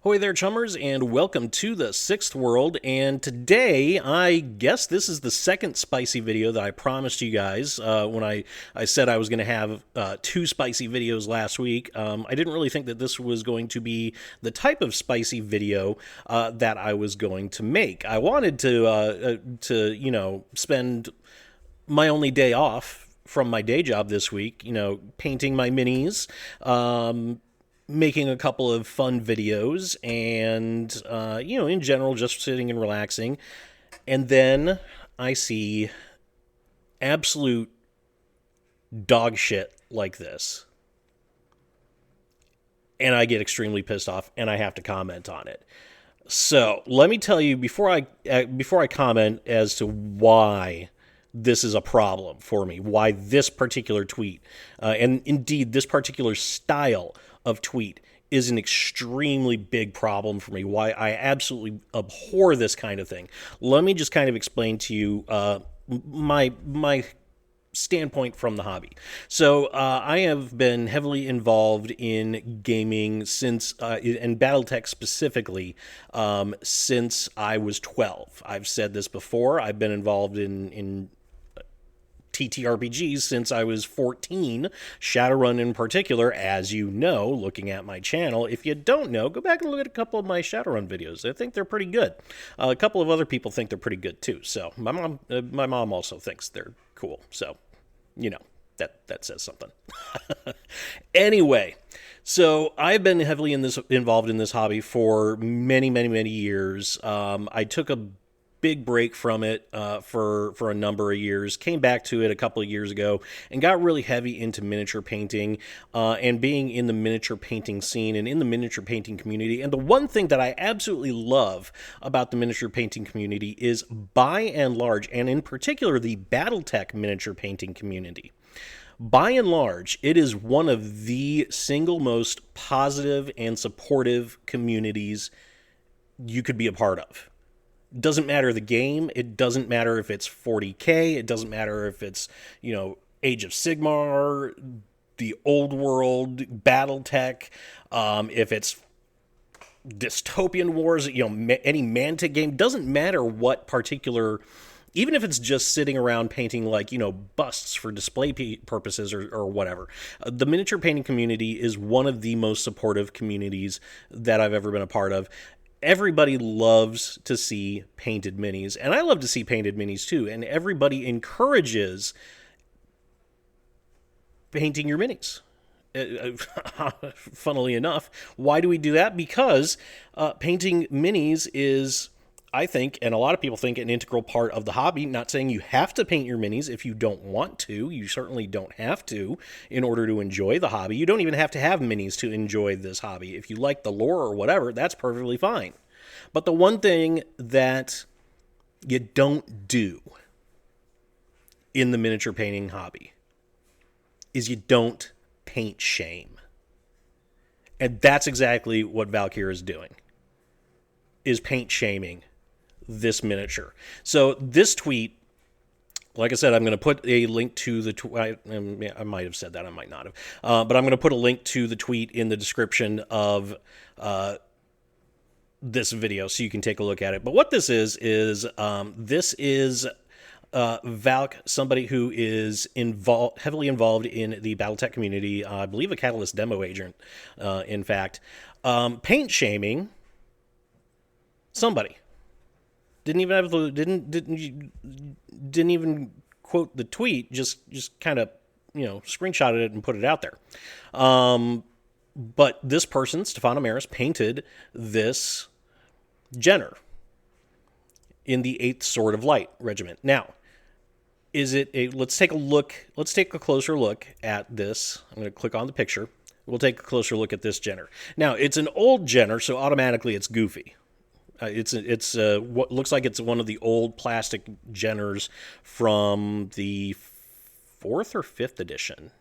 Ahoy there, Chummers, and welcome to the Sixth World. And today, I guess this is the second spicy video that I promised you guys when I said I was going to have two spicy videos last week. I didn't really think that this was going to be the type of spicy video that I was going to make. I wanted to spend my only day off from my day job this week, painting my minis, making a couple of fun videos, and, in general, just sitting and relaxing. And then I see absolute dog shit like this. And I get extremely pissed off, and I have to comment on it. So let me tell you before I comment as to why this is a problem for me, why this particular tweet, and indeed this particular style of tweet is an extremely big problem for me, why I absolutely abhor this kind of thing. Let me just kind of explain to you my standpoint from the hobby. So I have been heavily involved in gaming since, and BattleTech specifically, since I was 12. I've said this before. I've been involved in TTRPGs since I was 14, Shadowrun in particular, as you know, looking at my channel. If you don't know, go back and look at a couple of my Shadowrun videos. I think they're pretty good. A couple of other people think they're pretty good too. So my mom also thinks they're cool. So, that says something. Anyway, so I've been heavily involved in this hobby for many, many, many years. I took a big break from it for a number of years, came back to it a couple of years ago, and got really heavy into miniature painting and being in the miniature painting scene and in the miniature painting community. And the one thing that I absolutely love about the miniature painting community is, by and large, and in particular the BattleTech miniature painting community, by and large, it is one of the single most positive and supportive communities you could be a part of. Doesn't matter the game. It doesn't matter if it's 40K. It doesn't matter if it's, Age of Sigmar, the old world, BattleTech, if it's dystopian wars, any Mantic game. Doesn't matter what particular, even if it's just sitting around painting busts for display purposes or whatever. The miniature painting community is one of the most supportive communities that I've ever been a part of. Everybody loves to see painted minis, and I love to see painted minis too, and everybody encourages painting your minis. Funnily enough, why do we do that? Because painting minis is, I think, and a lot of people think, an integral part of the hobby. Not saying you have to paint your minis if you don't want to. You certainly don't have to in order to enjoy the hobby. You don't even have to have minis to enjoy this hobby. If you like the lore or whatever, that's perfectly fine. But the one thing that you don't do in the miniature painting hobby is you don't paint shame. And that's exactly what Valk is doing, is paint shaming this miniature. So this tweet, like I said, I'm going to put a link to the tweet. I might have said that, I might not have. But I'm going to put a link to the tweet in the description of this video so you can take a look at it. But what this is Valk, somebody who is heavily involved in the BattleTech community, I believe a Catalyst demo agent, in fact, paint shaming somebody. Didn't even quote the tweet, just kind of, screenshotted it and put it out there. But this person, Stefan Amaris, painted this Jenner in the 8th Sword of Light regiment. Now, let's take a closer look at this. I'm going to click on the picture. We'll take a closer look at this Jenner. Now, it's an old Jenner, so automatically it's goofy. It's what looks like it's one of the old plastic Jenners from the 4th or 5th edition.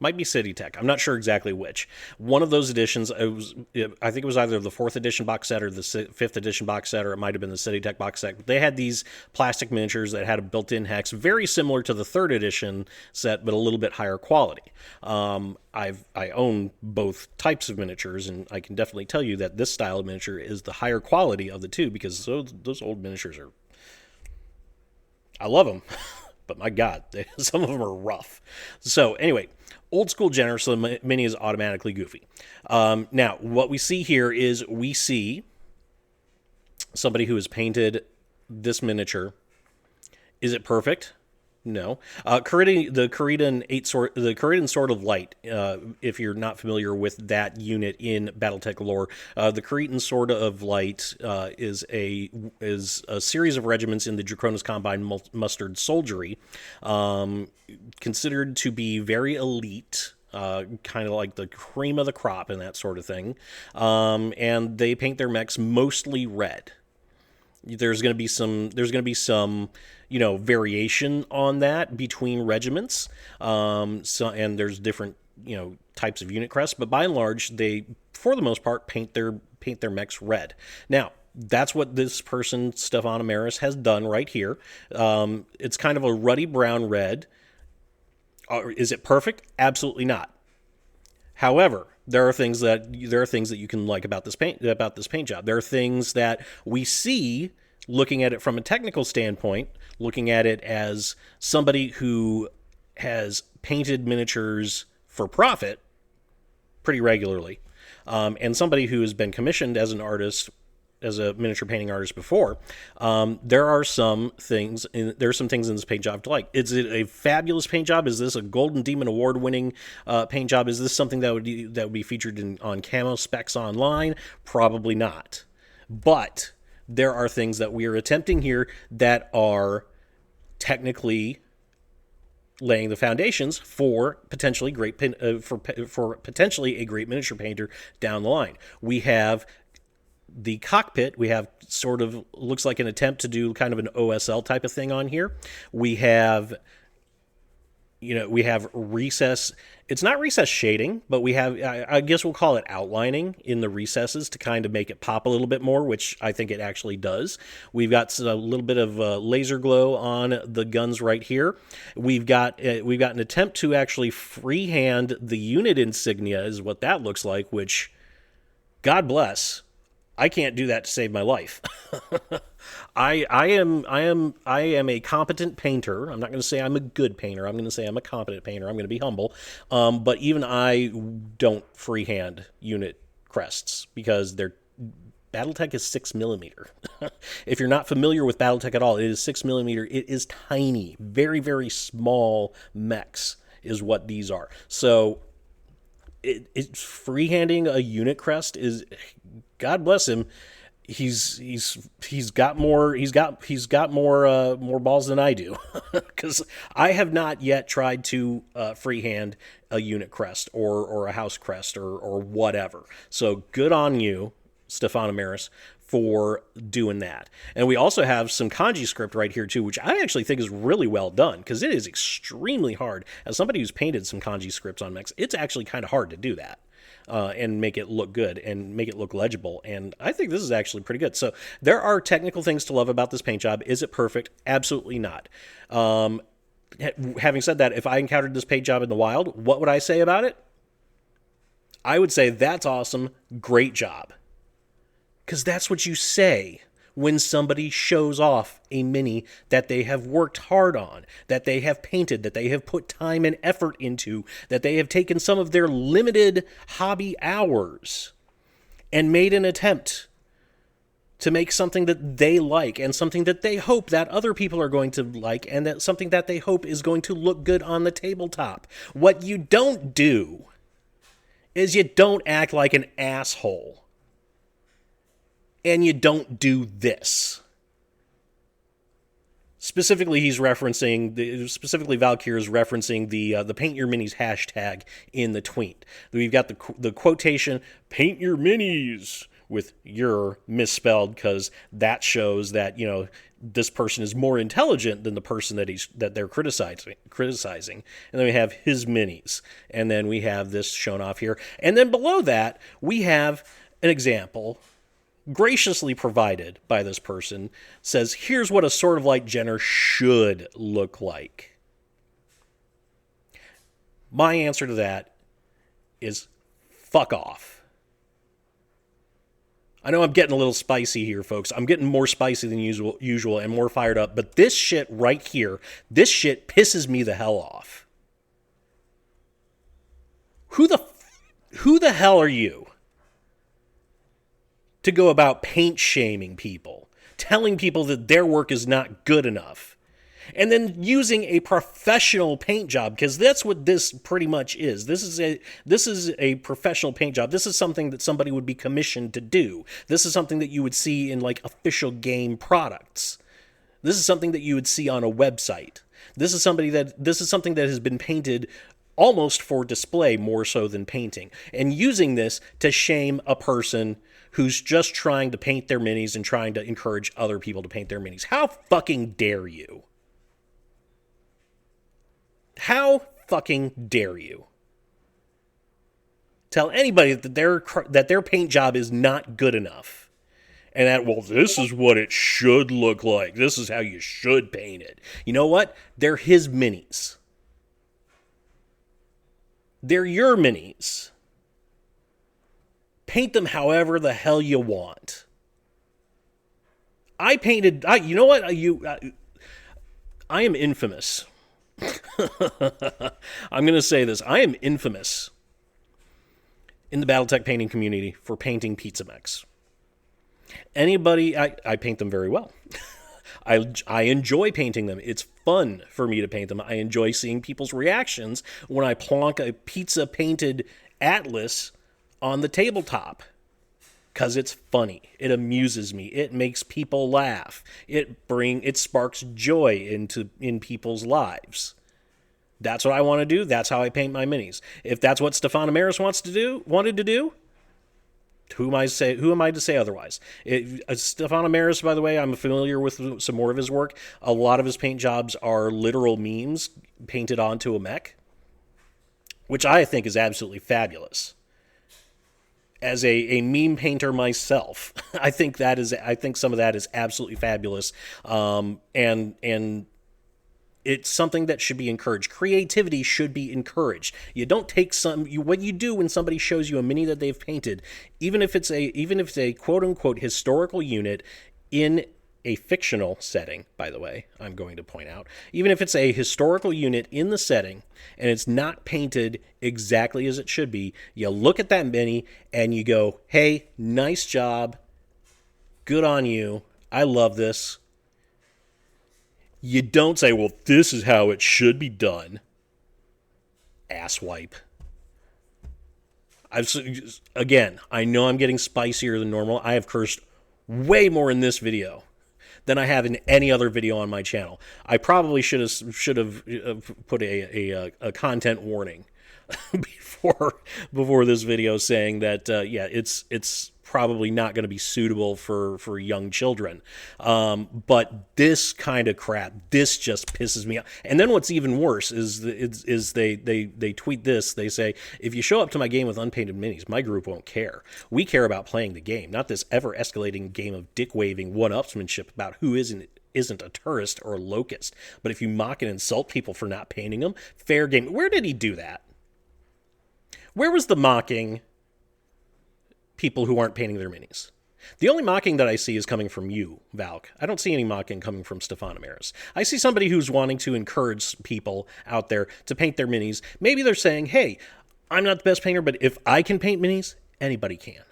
Might be City Tech. I'm not sure exactly which. One of those editions, I think it was either the 4th edition box set or the 5th edition box set, or it might have been the City Tech box set. But they had these plastic miniatures that had a built-in hex, very similar to the 3rd edition set, but a little bit higher quality. I own both types of miniatures, and I can definitely tell you that this style of miniature is the higher quality of the two, because those old miniatures are... I love them, but my God, some of them are rough. So anyway... Old school generous, so the mini is automatically goofy. Now, what we see here is we see somebody who has painted this miniature. Is it perfect? No. The Kharidan Sword of Light, if you're not familiar with that unit in BattleTech lore, the Kharidan Sword of Light is a series of regiments in the Draconis Combine Mustered Soldiery, considered to be very elite, kind of like the cream of the crop and that sort of thing, and they paint their mechs mostly red. There's going to be some variation on that between regiments. And there's different, types of unit crests, but by and large, they, for the most part, paint their mechs red. Now, that's what this person, Stefan Amaris, has done right here. It's kind of a ruddy brown red. Is it perfect? Absolutely not. However, there are things that you can like about this paint job. There are things that we see, looking at it from a technical standpoint, looking at it as somebody who has painted miniatures for profit pretty regularly, and somebody who has been commissioned as an artist, as a miniature painting artist before. There are some things in this paint job to like. Is it a fabulous paint job? Is this a Golden Demon Award winning paint job? Is this something that would be featured on camo specs online? Probably not. But there are things that we are attempting here that are technically laying the foundations for potentially potentially a great miniature painter down the line. We have the cockpit. We have sort of, looks like an attempt to do kind of an OSL type of thing on here. We have recess. It's not recess shading, but we have, I guess we'll call it outlining in the recesses to kind of make it pop a little bit more, which I think it actually does. We've got a little bit of laser glow on the guns right here. We've got an attempt to actually freehand the unit insignia, is what that looks like, which, God bless, I can't do that to save my life. I am a competent painter. I'm not going to say I'm a good painter. I'm going to say I'm a competent painter. I'm going to be humble. But even I don't freehand unit crests because BattleTech is 6mm. If you're not familiar with BattleTech at all, it is 6mm. It is tiny, very, very small mechs is what these are. So it's freehanding a unit crest is, God bless him, he's got more balls than I do, because I have not yet tried to freehand a unit crest or a house crest or whatever. So good on you, Stefan Amaris, for doing that. And we also have some kanji script right here too, which I actually think is really well done, because it is extremely hard. As somebody who's painted some kanji scripts on mechs, it's actually kind of hard to do that. And make it look good and make it look legible. And I think this is actually pretty good. So there are technical things to love about this paint job. Is it perfect? Absolutely not. Having said that, if I encountered this paint job in the wild, what would I say about it? I would say, that's awesome. Great job. Because that's what you say when somebody shows off a mini that they have worked hard on, that they have painted, that they have put time and effort into, that they have taken some of their limited hobby hours and made an attempt to make something that they like and something that they hope that other people are going to like, and that something that they hope is going to look good on the tabletop. What you don't do is you don't act like an asshole. And you don't do this. Specifically, Valk here is referencing the Paint Your Minis hashtag in the tweet. We've got the quotation, "Paint your minis," with "your" misspelled, because that shows that, this person is more intelligent than the person that they're criticizing. And then we have his minis. And then we have this shown off here. And then below that, we have an example graciously provided by this person. Says, here's what a sort of like Jenner should look like. My answer to that is fuck off. I know I'm getting a little spicy here, folks. I'm getting more spicy than usual and more fired up. But this shit right here, this shit pisses me the hell off. Who the hell are you to go about paint shaming people, telling people that their work is not good enough? And then using a professional paint job, because that's what this pretty much is. This is a professional paint job. This is something that somebody would be commissioned to do. This is something that you would see in like official game products. This is something that you would see on a website. This is something that has been painted almost for display more so than painting. And using this to shame a person who's just trying to paint their minis and trying to encourage other people to paint their minis. How fucking dare you? How fucking dare you tell anybody that their paint job is not good enough, and that, well, this is what it should look like. This is how you should paint it. You know what? They're his minis. They're your minis. Paint them however the hell you want. You know what? I am infamous. I'm going to say this. I am infamous in the Battletech painting community for painting pizza mechs. I paint them very well. I enjoy painting them. It's fun for me to paint them. I enjoy seeing people's reactions when I plonk a pizza painted Atlas on the tabletop. Because it's funny. It amuses me. It makes people laugh. It sparks joy in people's lives. That's what I want to do. That's how I paint my minis. If that's what Stefan Amaris wanted to do, who am I to say otherwise? Stefan Amaris, by the way, I'm familiar with some more of his work. A lot of his paint jobs are literal memes painted onto a mech, which I think is absolutely fabulous. As a meme painter myself, I think some of that is absolutely fabulous, and it's something that should be encouraged. Creativity should be encouraged. You don't take what you do when somebody shows you a mini that they've painted, even if it's a quote unquote historical unit in a fictional setting, by the way, I'm going to point out, even if it's a historical unit in the setting and it's not painted exactly as it should be, you look at that mini and you go, hey, nice job. Good on you. I love this. You don't say, well, this is how it should be done. Asswipe. Again, I know I'm getting spicier than normal. I have cursed way more in this video than I have in any other video on my channel. I probably should have put a content warning before this video saying that it's probably not going to be suitable for young children. But this kind of crap, this just pisses me off. And then what's even worse is they tweet this. They say, if you show up to my game with unpainted minis, my group won't care. We care about playing the game, not this ever-escalating game of dick-waving one-upsmanship about who isn't a tourist or a locust. But if you mock and insult people for not painting them, fair game. Where did he do that? Where was the mocking people who aren't painting their minis? The only mocking that I see is coming from you, Valk. I don't see any mocking coming from Stefan Amaris. I see somebody who's wanting to encourage people out there to paint their minis. Maybe they're saying, hey, I'm not the best painter, but if I can paint minis, anybody can.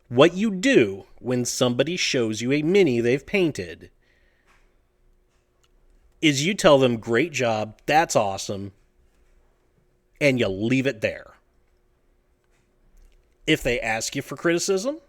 What you do when somebody shows you a mini they've painted is you tell them, great job, that's awesome, and you leave it there. If they ask you for criticism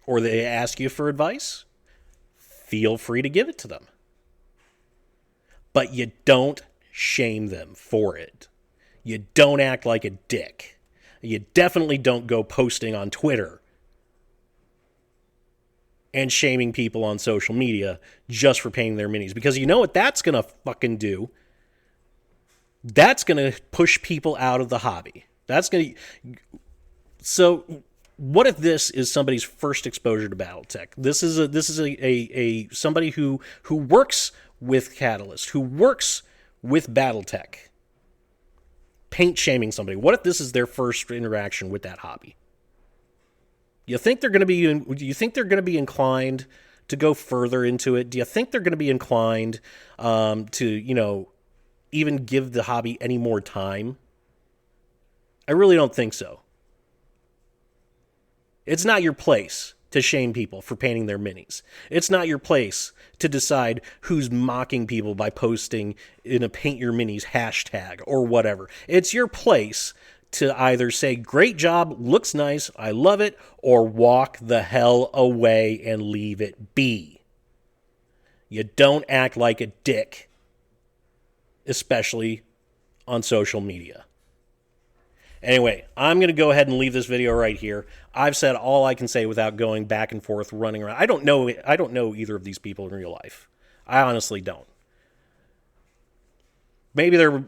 or they ask you for advice, feel free to give it to them. But you don't shame them for it. You don't act like a dick. You definitely don't go posting on Twitter and shaming people on social media just for painting their minis. Because you know what that's going to fucking do? That's going to push people out of the hobby. That's going to... So what if this is somebody's first exposure to BattleTech? This is a somebody who works with Catalyst, who works with BattleTech, paint shaming somebody. What if this is their first interaction with that hobby? You think they're going to be? Do you think they're going to be inclined to go further into it? Do you think they're going to be inclined to, even give the hobby any more time? I really don't think so. It's not your place to shame people for painting their minis. It's not your place to decide who's mocking people by posting in a paint your minis hashtag or whatever. It's your place to either say, great job, looks nice, I love it, or walk the hell away and leave it be. You don't act like a dick, especially on social media. Anyway, I'm going to go ahead and leave this video right here. I've said all I can say without going back and forth, running around. I don't know either of these people in real life. I honestly don't. Maybe they're,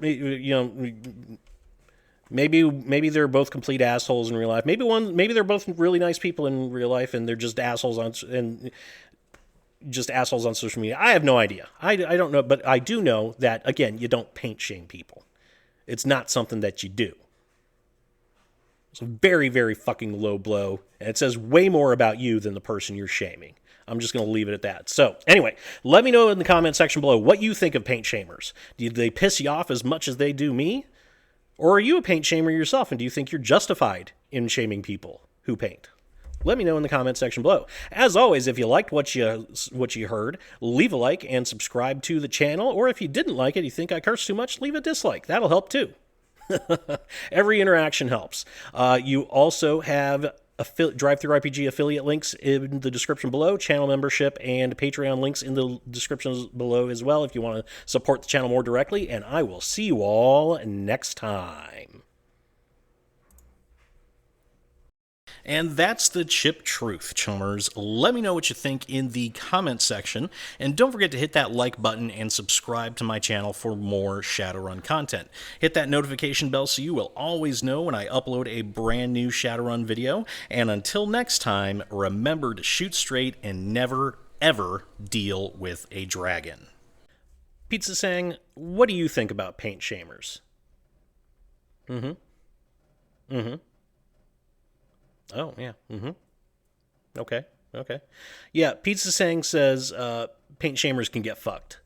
maybe they're both complete assholes in real life. Maybe they're both really nice people in real life, and they're just assholes on social media. I have no idea. I don't know, but I do know that, again, you don't paint shame people. It's not something that you do. It's a very, very fucking low blow, and it says way more about you than the person you're shaming. I'm just going to leave it at that. So, anyway, let me know in the comment section below what you think of paint shamers. Do they piss you off as much as they do me? Or are you a paint shamer yourself, and do you think you're justified in shaming people who paint? Let me know in the comment section below. As always, if you liked what you heard, leave a like and subscribe to the channel. Or if you didn't like it, you think I cursed too much, leave a dislike. That'll help too. Every interaction helps. You also have Drive-Thru-RPG affiliate links in the description below, channel membership and Patreon links in the descriptions below as well if you want to support the channel more directly, and I will see you all next time. And that's the chip truth, chummers. Let me know what you think in the comment section, and don't forget to hit that like button and subscribe to my channel for more Shadowrun content. Hit that notification bell so you will always know when I upload a brand new Shadowrun video, and until next time, remember to shoot straight and never, ever deal with a dragon. Pizza saying, what do you think about paint shamers? Oh, yeah. Okay. Yeah, Pizza Sang says paint shamers can get fucked.